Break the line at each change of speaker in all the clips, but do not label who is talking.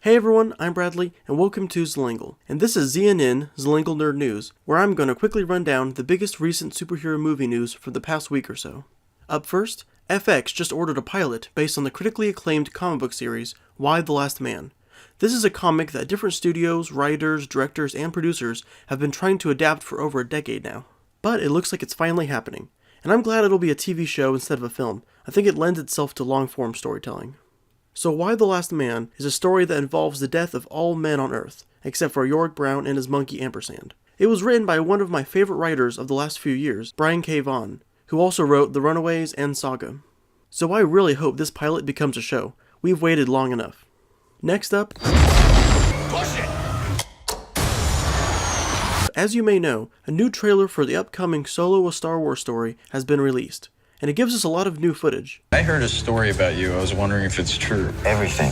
Hey everyone, I'm Bradley, and welcome to Zlangle. And this is ZNN, Zlangle Nerd News, where I'm going to quickly run down the biggest recent superhero movie news for the past week or so. Up first, FX just ordered a pilot based on the critically acclaimed comic book series, Y the Last Man. This is a comic that different studios, writers, directors, and producers have been trying to adapt for over a decade now. But it looks like it's finally happening, and I'm glad it'll be a TV show instead of a film. I think it lends itself to long-form storytelling. So Y the Last Man is a story that involves the death of all men on Earth, except for Yorick Brown and his monkey Ampersand. It was written by one of my favorite writers of the last few years, Brian K. Vaughan, who also wrote The Runaways and Saga. So I really hope this pilot becomes a show. We've waited long enough. Next up, push it! As you may know, a new trailer for the upcoming Solo: A Star Wars Story has been released, and it gives us a lot of new footage.
I heard a story about you. I was wondering if it's true.
Everything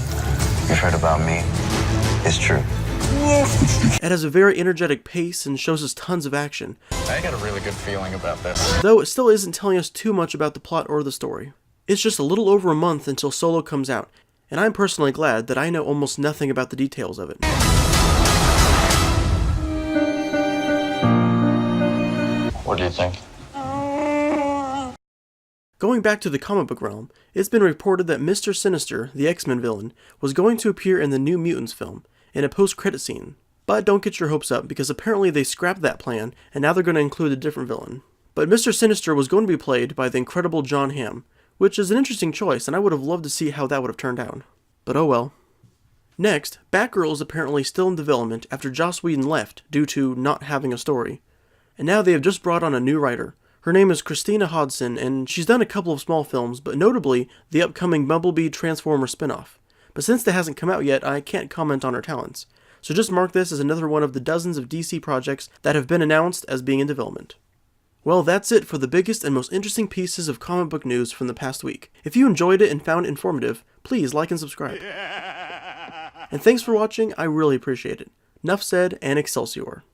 you've heard about me is true.
It has a very energetic pace and shows us tons of action.
I got a really good feeling about this.
Though it still isn't telling us too much about the plot or the story. It's just a little over a month until Solo comes out, and I'm personally glad that I know almost nothing about the details of it.
What do you think?
Going back to the comic book realm, it's been reported that Mr. Sinister, the X-Men villain, was going to appear in the new Mutants film, in a post-credit scene. But don't get your hopes up, because apparently they scrapped that plan, and now they're going to include a different villain. But Mr. Sinister was going to be played by the incredible John Hamm, which is an interesting choice, and I would have loved to see how that would have turned out. But oh well. Next, Batgirl is apparently still in development after Joss Whedon left due to not having a story. And now they have just brought on a new writer. Her name is Christina Hodson, and she's done a couple of small films, but notably the upcoming Bumblebee Transformer spinoff. But since that hasn't come out yet, I can't comment on her talents. So just mark this as another one of the dozens of DC projects that have been announced as being in development. Well, that's it for the biggest and most interesting pieces of comic book news from the past week. If you enjoyed it and found it informative, please like and subscribe. And thanks for watching, I really appreciate it. Nuff said, and Excelsior.